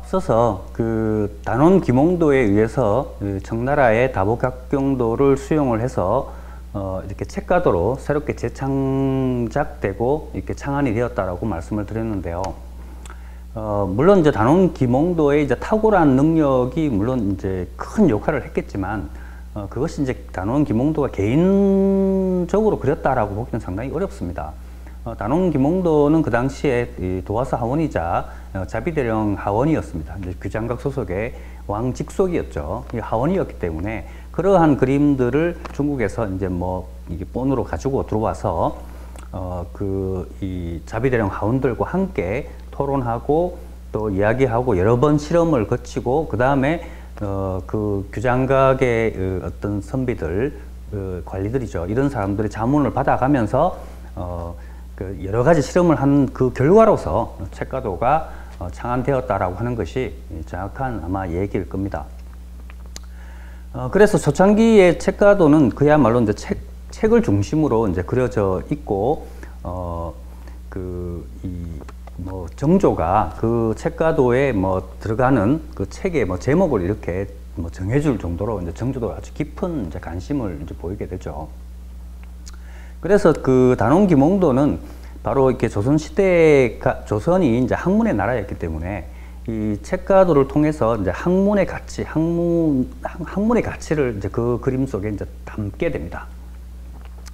앞서서 그 단원 김홍도에 의해서 그 청나라의 다보각경도를 수용을 해서 이렇게 책가도로 새롭게 재창작되고 이렇게 창안이 되었다라고 말씀을 드렸는데요. 물론 이제 단원 김홍도의 이제 탁월한 능력이 물론 이제 큰 역할을 했겠지만 그것이 이제 단원 김홍도가 개인적으로 그렸다라고 보기는 상당히 어렵습니다. 단원 김홍도는 그 당시에 이 도화사 하원이자 자비대령 하원이었습니다. 이제 규장각 소속의 왕 직속이었죠. 이 하원이었기 때문에 그러한 그림들을 중국에서 이제 뭐 이게 본으로 가지고 들어와서 이 자비대령 하원들과 함께 토론하고 또 이야기하고 여러 번 실험을 거치고 그 다음에 그 규장각의 어떤 선비들 관리들이죠. 이런 사람들의 자문을 받아가면서 그 여러 가지 실험을 한 그 결과로서 책가도가 창안되었다라고 하는 것이 정확한 아마 얘기일 겁니다. 그래서 초창기의 책가도는 그야말로 이제 책을 중심으로 이제 그려져 있고 뭐 정조가 그 책가도에 뭐 들어가는 그 책의 뭐 제목을 이렇게 뭐 정해줄 정도로 이제 정조도 아주 깊은 이제 관심을 이제 보이게 되죠. 그래서 그 단원 김홍도는 바로 이렇게 조선이 이제 학문의 나라였기 때문에 이 책가도를 통해서 이제 학문의 가치, 학문의 가치를 이제 그 그림 속에 이제 담게 됩니다.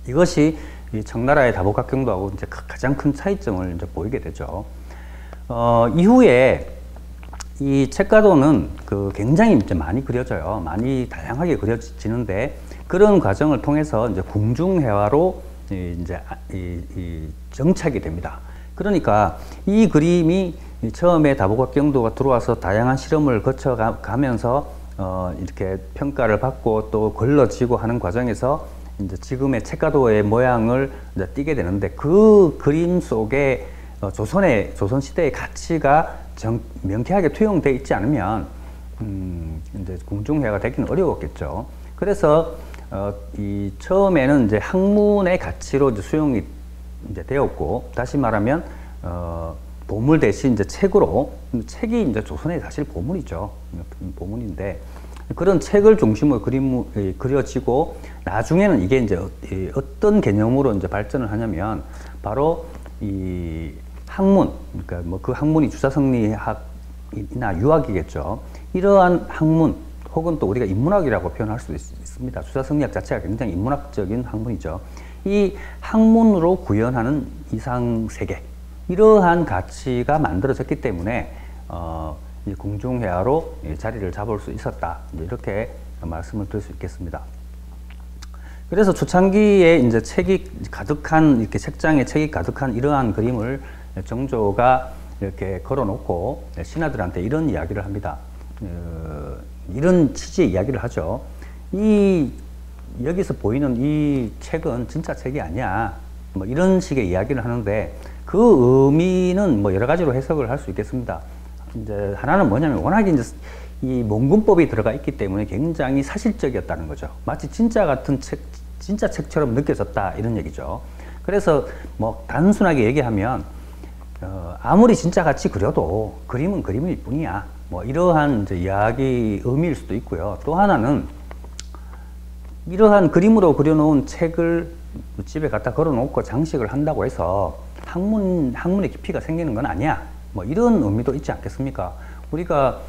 이것이 이 청나라의 다보각경도하고 이제 가장 큰 차이점을 이제 보이게 되죠. 이후에 이 책가도는 그 굉장히 이제 많이 그려져요. 많이 다양하게 그려지는데 그런 과정을 통해서 이제 궁중회화로 이제 정착이 됩니다. 그러니까 이 그림이 처음에 다보각경도가 들어와서 다양한 실험을 거쳐가면서 이렇게 평가를 받고 또 걸러지고 하는 과정에서 이제 지금의 책가도의 모양을 이제 띠게 되는데 그 그림 속에 조선시대의 가치가 명쾌하게 투영되어 있지 않으면 이제 궁중회화가 되기는 어려웠겠죠. 그래서 이 처음에는 이제 학문의 가치로 이제 수용이 이제 되었고, 다시 말하면 보물 대신 이제 책으로, 책이 이제 조선의 사실 보물이죠. 보물인데 그런 책을 중심으로 그려지고 나중에는 이게 이제 어떤 개념으로 이제 발전을 하냐면 바로 이 학문, 그러니까 뭐 그 학문이 주사성리학이나 유학이겠죠. 이러한 학문 혹은 또 우리가 인문학이라고 표현할 수도 있습니다. 주사성리학 자체가 굉장히 인문학적인 학문이죠. 이 학문으로 구현하는 이상세계, 이러한 가치가 만들어졌기 때문에 이 궁중회화로 자리를 잡을 수 있었다. 이렇게 말씀을 드릴 수 있겠습니다. 그래서 초창기에 이제 책이 가득한, 이렇게 책장에 책이 가득한 이러한 그림을 정조가 이렇게 걸어놓고 신하들한테 이런 이야기를 합니다. 이런 취지의 이야기를 하죠. 여기서 보이는 이 책은 진짜 책이 아니야. 뭐 이런 식의 이야기를 하는데 그 의미는 뭐 여러 가지로 해석을 할 수 있겠습니다. 이제 하나는 뭐냐면 워낙에 이제 이 몽군법이 들어가 있기 때문에 굉장히 사실적이었다는 거죠. 마치 진짜 같은 책, 진짜 책처럼 느껴졌다 이런 얘기죠. 그래서 뭐 단순하게 얘기하면 아무리 진짜 같이 그려도 그림은 그림일 뿐이야. 뭐 이러한 이제 이야기 의미일 수도 있고요. 또 하나는 이러한 그림으로 그려놓은 책을 집에 갖다 걸어놓고 장식을 한다고 해서 학문의 깊이가 생기는 건 아니야. 뭐 이런 의미도 있지 않겠습니까? 우리가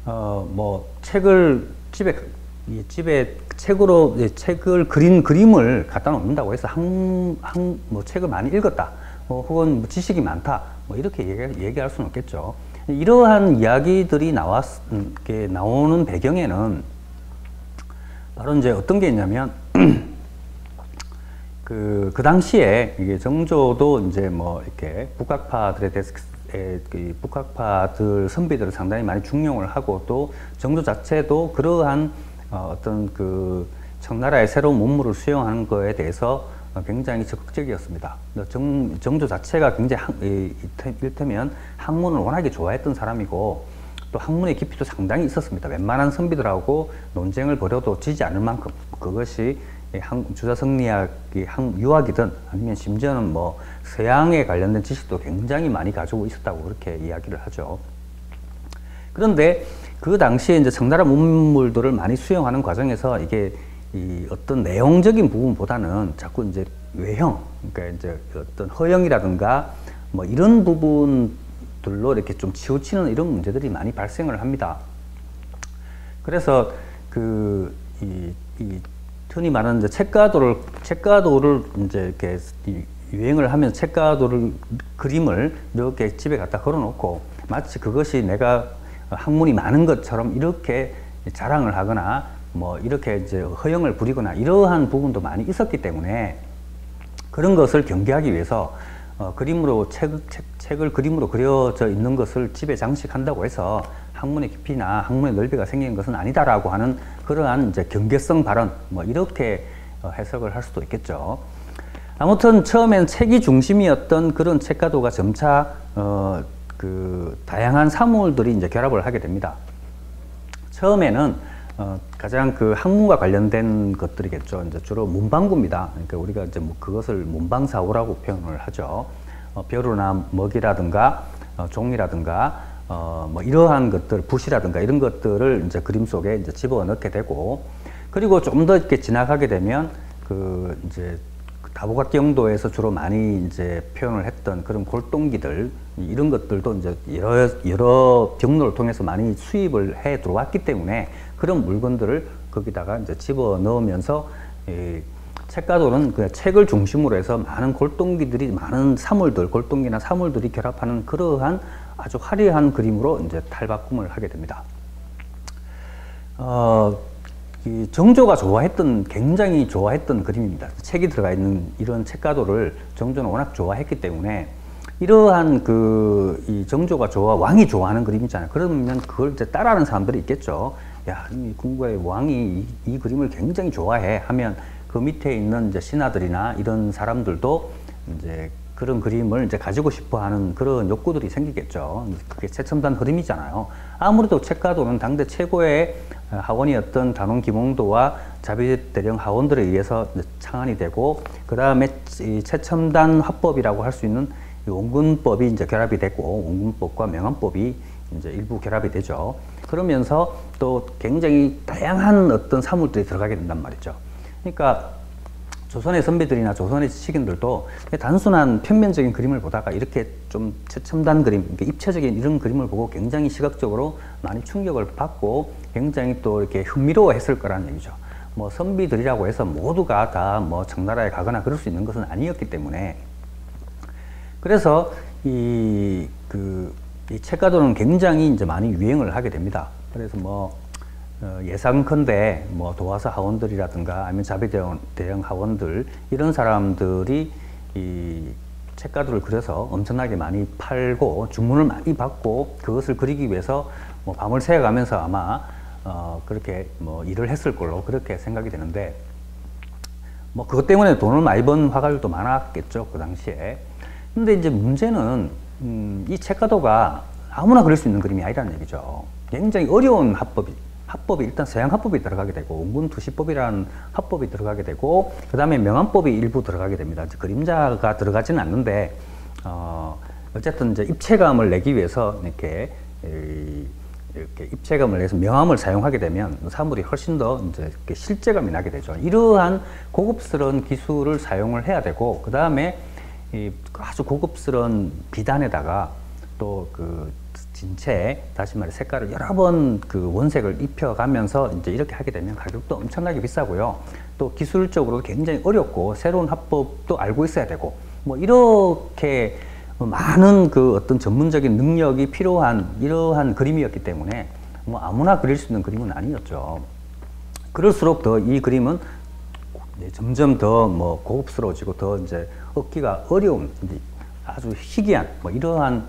뭐 책을 집에 책을 그린 그림을 갖다 놓는다고 해서 뭐 책을 많이 읽었다, 혹은 뭐 지식이 많다, 뭐 이렇게 얘기할 수는 없겠죠. 이러한 이야기들이 나오는 배경에는 바로 이제 어떤 게 있냐면 그 당시에 이게 정조도 이제 뭐 이렇게 북학파들에 대해서 북학파들 선비들을 상당히 많이 중용을 하고 또 정조 자체도 그러한 어떤 그 청나라의 새로운 문물을 수용하는 거에 대해서 굉장히 적극적이었습니다. 정조 자체가 굉장히 이를테면 학문을 워낙에 좋아했던 사람이고 또 학문의 깊이도 상당히 있었습니다. 웬만한 선비들하고 논쟁을 벌여도 지지 않을 만큼 그것이 주사성리학이 유학이든 아니면 심지어는 뭐 서양에 관련된 지식도 굉장히 많이 가지고 있었다고 그렇게 이야기를 하죠. 그런데 그 당시에 이제 청나라 문물들을 많이 수용하는 과정에서 이게 이 어떤 내용적인 부분보다는 자꾸 이제 외형, 그러니까 이제 어떤 허영이라든가 뭐 이런 부분들로 이렇게 좀 치우치는 이런 문제들이 많이 발생을 합니다. 그래서 흔히 말하는 이제 책가도를 이제 이렇게 유행을 하면 책가도를 그림을 이렇게 집에 갖다 걸어놓고 마치 그것이 내가 학문이 많은 것처럼 이렇게 자랑을 하거나 뭐 이렇게 이제 허영을 부리거나 이러한 부분도 많이 있었기 때문에 그런 것을 경계하기 위해서 그림으로 책을 그림으로 그려져 있는 것을 집에 장식한다고 해서 학문의 깊이나 학문의 넓이가 생기는 것은 아니다라고 하는 그러한 이제 경계성 발언 뭐 이렇게 해석을 할 수도 있겠죠. 아무튼 처음엔 책이 중심이었던 그런 책가도가 점차 그 다양한 사물들이 이제 결합을 하게 됩니다. 처음에는 가장 그 학문과 관련된 것들이겠죠. 이제 주로 문방구입니다. 그러니까 우리가 이제 뭐 그것을 문방사오라고 표현을 하죠. 벼루나 먹이라든가 종이라든가 뭐 이러한 것들, 붓이라든가 이런 것들을 이제 그림 속에 이제 집어넣게 되고, 그리고 좀 더 이렇게 지나가게 되면 그 이제 다부각기 영도에서 주로 많이 이제 표현을 했던 그런 골동기들, 이런 것들도 이제 여러 경로를 통해서 많이 수입을 해 들어왔기 때문에 그런 물건들을 거기다가 이제 집어 넣으면서 책가도는 그 책을 중심으로 해서 많은 골동기들이, 많은 사물들, 골동기나 사물들이 결합하는 그러한 아주 화려한 그림으로 이제 탈바꿈을 하게 됩니다. 이 정조가 굉장히 좋아했던 그림입니다. 책이 들어가 있는 이런 책가도를 정조는 워낙 좋아했기 때문에 이러한 이 정조가 왕이 좋아하는 그림이잖아요. 그러면 그걸 이제 따라하는 사람들이 있겠죠. 야, 이 궁궐의 왕이 이 그림을 굉장히 좋아해 하면 그 밑에 있는 이제 신하들이나 이런 사람들도 이제 그런 그림을 이제 가지고 싶어 하는 그런 욕구들이 생기겠죠. 그게 최첨단 그림이잖아요. 아무래도 책가도는 당대 최고의 하원이었던 단원 김홍도와 자비대령 하원들에 의해서 창안이 되고, 그 다음에 최첨단 화법이라고 할 수 있는 원근법이 이제 결합이 되고, 원근법과 명암법이 이제 일부 결합이 되죠. 그러면서 또 굉장히 다양한 어떤 사물들이 들어가게 된단 말이죠. 그러니까 조선의 선비들이나 조선의 지식인들도 단순한 평면적인 그림을 보다가 이렇게 좀 최첨단 그림, 입체적인 이런 그림을 보고 굉장히 시각적으로 많이 충격을 받고 굉장히 또 이렇게 흥미로워했을 거라는 얘기죠. 뭐 선비들이라고 해서 모두가 다 뭐 청나라에 가거나 그럴 수 있는 것은 아니었기 때문에, 그래서 이 책가도는 굉장히 이제 많이 유행을 하게 됩니다. 그래서 뭐 예상컨대 뭐 도화사 하원들이라든가 아니면 자비대령 하원들, 이런 사람들이 이 책가도를 그려서 엄청나게 많이 팔고 주문을 많이 받고 그것을 그리기 위해서 뭐 밤을 새워가면서 아마 그렇게 뭐 일을 했을 걸로 그렇게 생각이 되는데, 뭐 그것 때문에 돈을 많이 번 화가들도 많았겠죠, 그 당시에. 근데 이제 문제는 이 책가도가 아무나 그릴 수 있는 그림이 아니라는 얘기죠. 굉장히 어려운 화법이 일단 서양 화법이 들어가게 되고, 원근투시법이라는 화법이 들어가게 되고, 그 다음에 명암법이 일부 들어가게 됩니다. 그림자가 들어가지는 않는데 어쨌든 이제 입체감을 내기 위해서 이렇게 입체감을 내서 명암을 사용하게 되면 사물이 훨씬 더 이제 실제감이 나게 되죠. 이러한 고급스러운 기술을 사용을 해야 되고, 그 다음에 아주 고급스러운 비단에다가 또 그 진체, 다시 말해 색깔을 여러 번 그 원색을 입혀가면서 이제 이렇게 하게 되면 가격도 엄청나게 비싸고요. 또 기술적으로 굉장히 어렵고 새로운 화법도 알고 있어야 되고, 뭐 이렇게 많은 그 어떤 전문적인 능력이 필요한 이러한 그림이었기 때문에 뭐 아무나 그릴 수 있는 그림은 아니었죠. 그럴수록 더 이 그림은 점점 더 뭐 고급스러워지고 더 이제 얻기가 어려운 아주 희귀한 뭐 이러한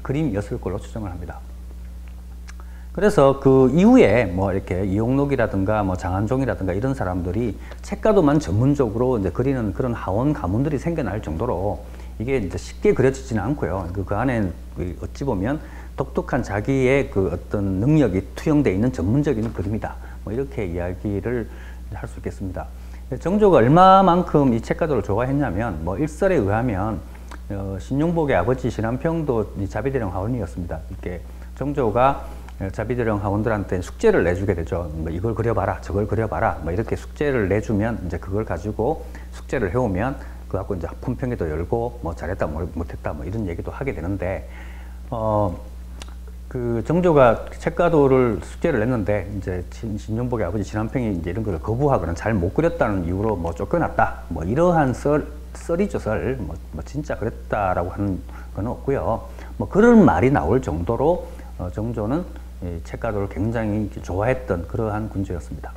그림이었을 걸로 추정을 합니다. 그래서 그 이후에 뭐 이렇게 이용록이라든가 뭐 장한종이라든가 이런 사람들이 책가도만 전문적으로 이제 그리는 그런 하원 가문들이 생겨날 정도로 이게 이제 쉽게 그려지지는 않고요. 그 안에 어찌 보면 독특한 자기의 그 어떤 능력이 투영되어 있는 전문적인 그림이다. 뭐 이렇게 이야기를 할 수 있겠습니다. 정조가 얼마만큼 이 책가도를 좋아했냐면, 뭐 일설에 의하면 신용복의 아버지 신한평도 자비대령 하원이었습니다. 이렇게 정조가 자비드령 하원들한테 숙제를 내주게 되죠. 뭐 이걸 그려봐라, 저걸 그려봐라, 뭐 이렇게 숙제를 내주면 이제 그걸 가지고 숙제를 해오면 그 갖고 이제 품평회도 열고 뭐 잘했다, 못했다, 뭐 이런 얘기도 하게 되는데, 그 정조가 책가도를 숙제를 냈는데 이제 신종복의 아버지 신한평이 이제 이런 걸 거부하거나 잘 못 그렸다는 이유로 뭐 쫓겨났다, 뭐 이러한 썰이죠, 썰. 뭐 진짜 그랬다라고 하는 건 없고요. 뭐 그런 말이 나올 정도로 정조는 이 책가도를 굉장히 좋아했던 그러한 군주였습니다.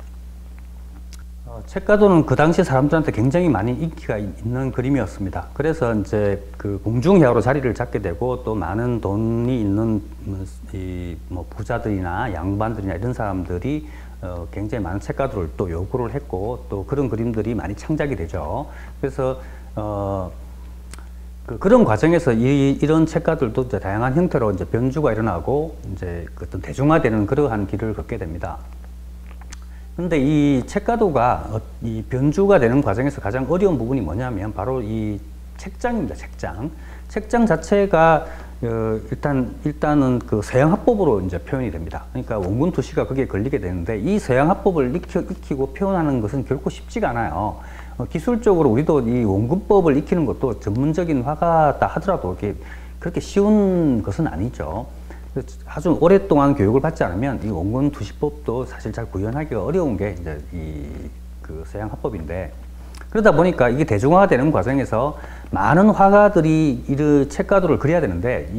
책가도는 그 당시 사람들한테 굉장히 많이 인기가 있는 그림이었습니다. 그래서 이제 그 공중회화로 자리를 잡게 되고, 또 많은 돈이 있는 뭐 부자들이나 양반들이나 이런 사람들이 굉장히 많은 책가도를 또 요구를 했고, 또 그런 그림들이 많이 창작이 되죠. 그래서 그런 과정에서 이런 책가들도 이제 다양한 형태로 이제 변주가 일어나고 이제 어떤 대중화되는 그러한 길을 걷게 됩니다. 근데 이 책가도가 이 변주가 되는 과정에서 가장 어려운 부분이 뭐냐면 바로 이 책장입니다. 책장 자체가 일단은 그 서양화법으로 이제 표현이 됩니다. 그러니까 원군 투시가 거기에 걸리게 되는데, 이 서양화법을 익히고 표현하는 것은 결코 쉽지가 않아요. 기술적으로 우리도 이 원군법을 익히는 것도 전문적인 화가다 하더라도 그렇게 쉬운 것은 아니죠. 아주 오랫동안 교육을 받지 않으면 이 원군 투시법도 사실 잘 구현하기가 어려운 게 이제 그 서양 화법인데, 그러다 보니까 이게 대중화되는 과정에서 많은 화가들이 이 책가도를 그려야 되는데,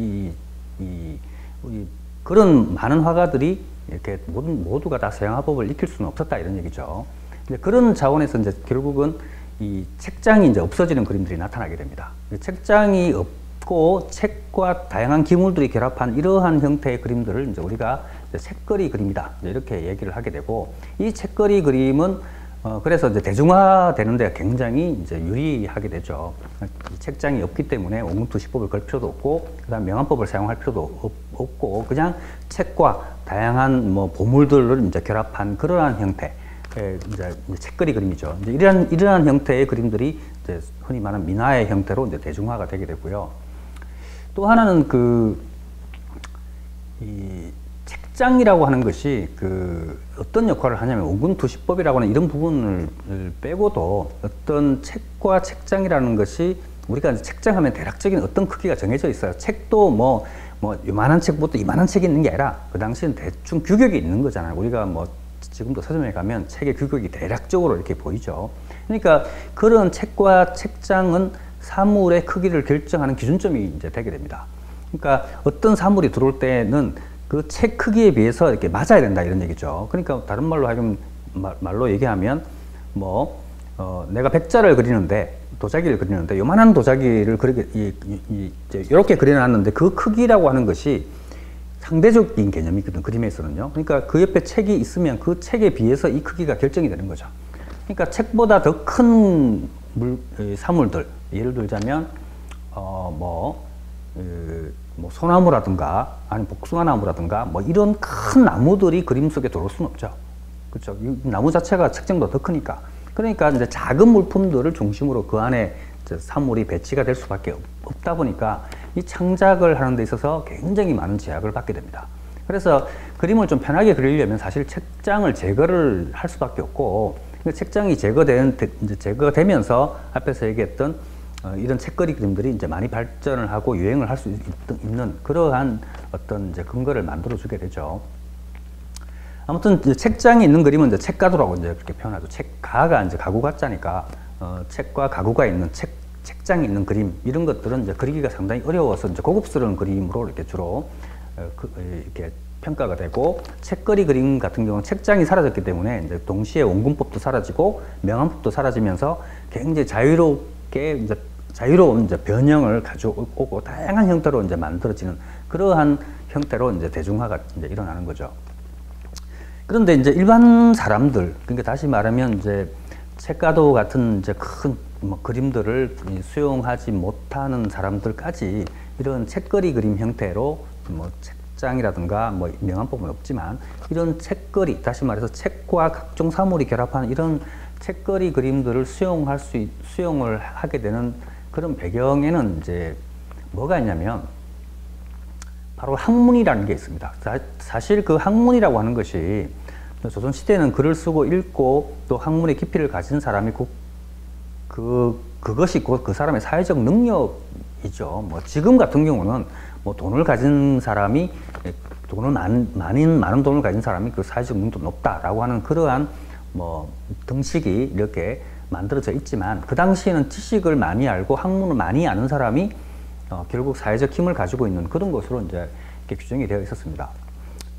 그런 많은 화가들이 이렇게 모두가 다 서양 화법을 익힐 수는 없었다, 이런 얘기죠. 그런 차원에서 이제 결국은 이 책장이 이제 없어지는 그림들이 나타나게 됩니다. 책장이 없고 책과 다양한 기물들이 결합한 이러한 형태의 그림들을 이제 우리가 이제 책거리 그림이다, 이렇게 얘기를 하게 되고, 이 책거리 그림은 그래서 이제 대중화되는 데 굉장히 이제 유리하게 되죠. 책장이 없기 때문에 원군투시법을 걸 필요도 없고, 그다음 명암법을 사용할 필요도 없고, 그냥 책과 다양한 뭐 보물들을 이제 결합한 그러한 형태. 이제 책거리 그림이죠. 이제 이러한 형태의 그림들이 이제 흔히 말하는 민화의 형태로 이제 대중화가 되게 되고요. 또 하나는 이 책장이라고 하는 것이 어떤 역할을 하냐면, 원군투시법이라고 하는 이런 부분을 빼고도 어떤 책과 책장이라는 것이, 우리가 이제 책장하면 대략적인 어떤 크기가 정해져 있어요. 책도 뭐 요만한 책부터 이만한 책이 있는 게 아니라 그 당시엔 대충 규격이 있는 거잖아요. 우리가 뭐 지금도 서점에 가면 책의 규격이 대략적으로 이렇게 보이죠. 그러니까 그런 책과 책장은 사물의 크기를 결정하는 기준점이 이제 되게 됩니다. 그러니까 어떤 사물이 들어올 때는 그 책 크기에 비해서 이렇게 맞아야 된다, 이런 얘기죠. 그러니까 다른 말로 얘기하면 내가 백자를 그리는데, 도자기를 그리는데 요만한 도자기를 이렇게 그려놨는데 그 크기라고 하는 것이 상대적인 개념이거든, 그림에서는요. 그러니까 그 옆에 책이 있으면 그 책에 비해서 이 크기가 결정이 되는 거죠. 그러니까 책보다 더 큰 사물들, 예를 들자면 소나무라든가 아니면 복숭아나무라든가 뭐 이런 큰 나무들이 그림 속에 들어올 수는 없죠. 그렇죠. 이 나무 자체가 책장보다 더 크니까. 그러니까 이제 작은 물품들을 중심으로 그 안에 사물이 배치가 될 수밖에 없다 보니까 이 창작을 하는 데 있어서 굉장히 많은 제약을 받게 됩니다. 그래서 그림을 좀 편하게 그리려면 사실 책장을 제거를 할 수밖에 없고, 책장이 제거되면서 앞에서 얘기했던 이런 책거리 그림들이 이제 많이 발전을 하고 유행을 할 수 있는 그러한 어떤 이제 근거를 만들어 주게 되죠. 아무튼 이제 책장이 있는 그림은 이제 책가도라고 이제 그렇게 표현하죠. 책가가 이제 가구 가짜니까 책과 가구가 있는 책장이 있는 그림, 이런 것들은 이제 그리기가 상당히 어려워서 이제 고급스러운 그림으로 이렇게 주로 이렇게 평가가 되고, 책거리 그림 같은 경우는 책장이 사라졌기 때문에 이제 동시에 원군법도 사라지고 명암법도 사라지면서 굉장히 자유로운 이제 변형을 가져오고 다양한 형태로 이제 만들어지는 그러한 형태로 이제 대중화가 이제 일어나는 거죠. 그런데 이제 일반 사람들, 그러니까 다시 말하면 이제 책가도 같은 이제 큰 그림들을 수용하지 못하는 사람들까지 이런 책거리 그림 형태로 책장이라든가 명암법은 없지만 이런 책거리, 다시 말해서 책과 각종 사물이 결합한 이런 책거리 그림들을 수용을 하게 되는 그런 배경에는 이제 뭐가 있냐면, 바로 학문이라는 게 있습니다. 사실 그 학문이라고 하는 것이 조선시대는 글을 쓰고 읽고 또 학문의 깊이를 가진 사람이 그것이 곧 그 사람의 사회적 능력이죠. 뭐 지금 같은 경우는 뭐 돈을 가진 사람이 많은 돈을 가진 사람이 그 사회적 능력도 높다라고 하는 그러한 뭐 등식이 이렇게 만들어져 있지만 그 당시에는 지식을 많이 알고 학문을 많이 아는 사람이 결국 사회적 힘을 가지고 있는 그런 것으로 이제 이렇게 규정이 되어 있었습니다.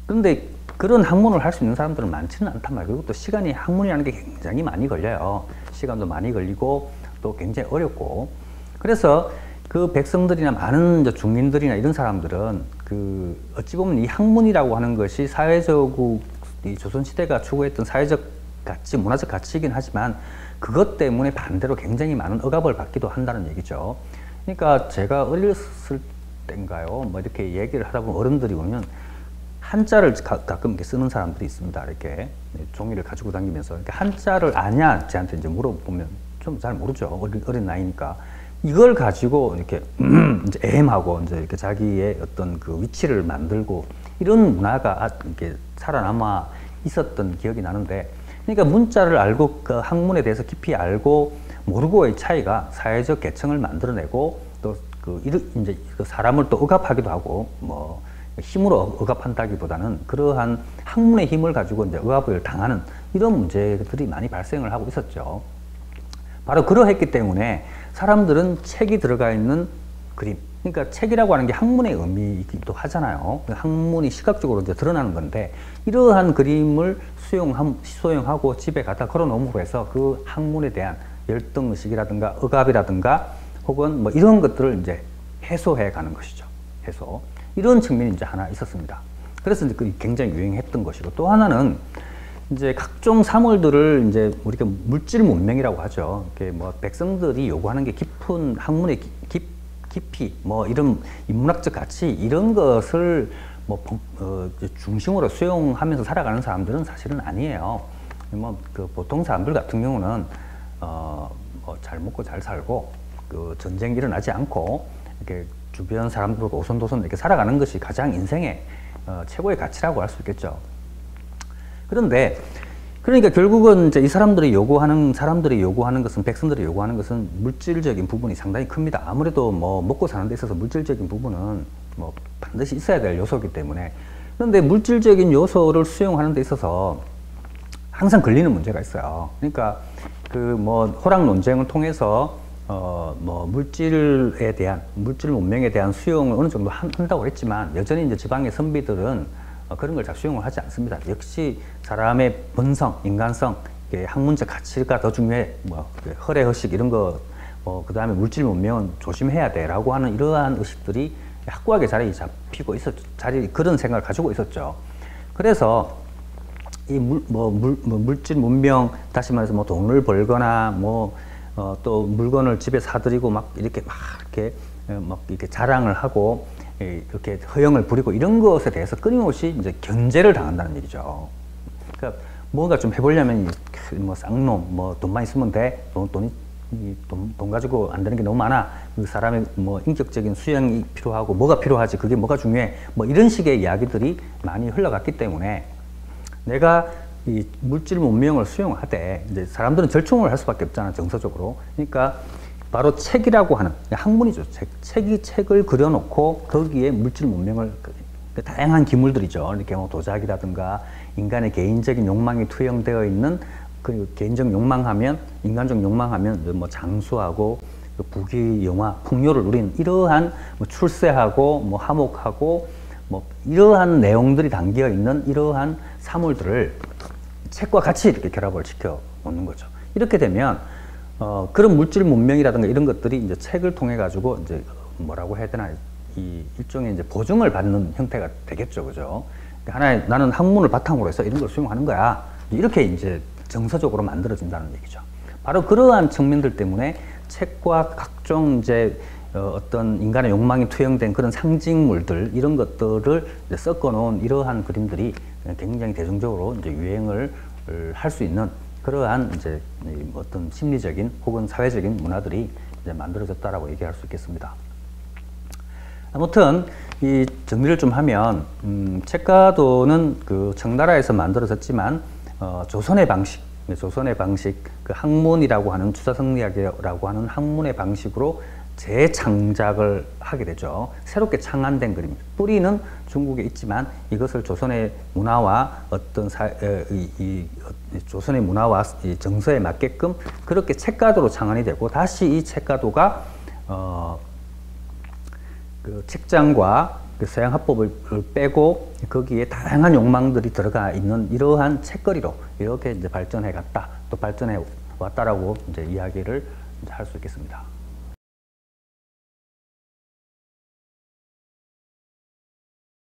그런데 그런 학문을 할 수 있는 사람들은 많지는 않단 말이에요. 그리고 또 시간이 학문이라는 게 굉장히 많이 걸려요. 시간도 많이 걸리고 또 굉장히 어렵고 그래서 그 백성들이나 많은 이제 중민들이나 이런 사람들은 그 어찌 보면 이 학문이라고 하는 것이 사회적으로 이 조선시대가 추구했던 사회적 가치, 문화적 가치이긴 하지만 그것 때문에 반대로 굉장히 많은 억압을 받기도 한다는 얘기죠. 그러니까 제가 어렸을 때인가요? 뭐 이렇게 얘기를 하다 보면 어른들이 오면 한자를 가끔 이렇게 쓰는 사람들이 있습니다. 이렇게 종이를 가지고 다니면서 이렇게 한자를 아냐? 저한테 이제 물어보면 좀 잘 모르죠. 어린 나이니까. 이걸 가지고 이렇게 이제 애엠하고 이제 이렇게 자기의 어떤 그 위치를 만들고 이런 문화가 이렇게 살아남아 있었던 기억이 나는데, 그러니까 문자를 알고 그 학문에 대해서 깊이 알고 모르고의 차이가 사회적 계층을 만들어내고 또 이제 그 사람을 또 억압하기도 하고 뭐 힘으로 억압한다기보다는 그러한 학문의 힘을 가지고 이제 억압을 당하는 이런 문제들이 많이 발생을 하고 있었죠. 바로 그러했기 때문에 사람들은 책이 들어가 있는 그림, 그러니까 책이라고 하는 게 학문의 의미이기도 하잖아요. 학문이 시각적으로 이제 드러나는 건데 이러한 그림을 수용하고 집에 갖다 걸어 놓음으로 해서 그 학문에 대한 열등의식이라든가 억압이라든가 혹은 뭐 이런 것들을 이제 해소해 가는 것이죠. 해소. 이런 측면이 이제 하나 있었습니다. 그래서 이제 굉장히 유행했던 것이고, 또 하나는 이제 각종 사물들을 이제 우리가 물질 문명이라고 하죠. 이렇게 뭐 백성들이 요구하는 게 깊은 학문의 깊이, 뭐 이런 인문학적 가치 이런 것을 뭐 중심으로 수용하면서 살아가는 사람들은 사실은 아니에요. 뭐 그 보통 사람들 같은 경우는 뭐 잘 먹고 잘 살고 그 전쟁 일어나지 않고 이렇게 주변 사람들과 오손도손 이렇게 살아가는 것이 가장 인생의 최고의 가치라고 할 수 있겠죠. 그런데 그러니까 결국은 이제 이 사람들이 요구하는 것은, 백성들이 요구하는 것은 물질적인 부분이 상당히 큽니다. 아무래도 뭐 먹고 사는 데 있어서 물질적인 부분은 뭐 반드시 있어야 될 요소이기 때문에. 그런데 물질적인 요소를 수용하는 데 있어서 항상 걸리는 문제가 있어요. 그러니까 그 뭐 호락 논쟁을 통해서 뭐 물질 문명에 대한 수용을 어느 정도 한다고 했지만 여전히 이제 지방의 선비들은 그런 걸 잘 수용을 하지 않습니다. 역시 사람의 본성, 인간성, 학문적 가치가 더 중요해. 뭐 허례, 허식 이런 거, 그 다음에 물질 문명은 조심해야 돼라고 하는 이러한 의식들이 확고하게 자리 잡히고 있었죠. 그런 생각을 가지고 있었죠. 그래서 이 물질 문명, 다시 말해서 뭐 돈을 벌거나 또 물건을 집에 사들이고 막 이렇게 자랑을 하고 이렇게 허영을 부리고 이런 것에 대해서 끊임없이 이제 견제를 당한다는 얘기죠. 그러니까 뭔가 좀 해보려면 뭐 쌍놈, 뭐 돈만 있으면 돼. 돈 가지고 안 되는 게 너무 많아. 그 사람의 뭐 인격적인 수양이 필요하고 뭐가 필요하지, 그게 뭐가 중요해. 뭐 이런 식의 이야기들이 많이 흘러갔기 때문에 내가 이 물질 문명을 수용하되 이제 사람들은 절충을 할 수밖에 없잖아, 정서적으로. 그러니까 바로 책이라고 하는 학문이죠. 책을 그려놓고 거기에 물질 문명을 그 다양한 기물들이죠. 이렇게 뭐 도자기라든가 인간의 개인적인 욕망이 투영되어 있는 그 개인적 욕망하면, 인간적 욕망하면 뭐 장수하고 그 부귀 영화, 풍요를 누리는 이러한 뭐 출세하고 뭐 화목하고 뭐 이러한 내용들이 담겨 있는 이러한 사물들을 책과 같이 이렇게 결합을 시켜 놓는 거죠. 이렇게 되면 그런 물질 문명이라든가 이런 것들이 이제 책을 통해 가지고 이제 뭐라고 해야 되나, 이 일종의 이제 보증을 받는 형태가 되겠죠, 그죠? 하나의 나는 학문을 바탕으로 해서 이런 걸 수용하는 거야. 이렇게 이제 정서적으로 만들어진다는 얘기죠. 바로 그러한 측면들 때문에 책과 각종 이제 어떤 인간의 욕망이 투영된 그런 상징물들 이런 것들을 이제 섞어 놓은 이러한 그림들이 굉장히 대중적으로 이제 유행을 할 수 있는 그러한 이제 어떤 심리적인 혹은 사회적인 문화들이 이제 만들어졌다라고 얘기할 수 있겠습니다. 아무튼 이 정리를 좀 하면 책가도는 그 청나라에서 만들어졌지만 조선의 방식, 그 학문이라고 하는 주사성리학이라고 하는 학문의 방식으로 재창작을 하게 되죠. 새롭게 창안된 그림입니다. 뿌리는 중국에 있지만 이것을 조선의 문화와 조선의 문화와 이 정서에 맞게끔 그렇게 책가도로 창안이 되고, 다시 이 책가도가 그 책장과 그 서양 화법을 빼고 거기에 다양한 욕망들이 들어가 있는 이러한 책거리로 이렇게 이제 발전해 갔다, 또 발전해 왔다라고 이제 이야기를 할 수 있겠습니다.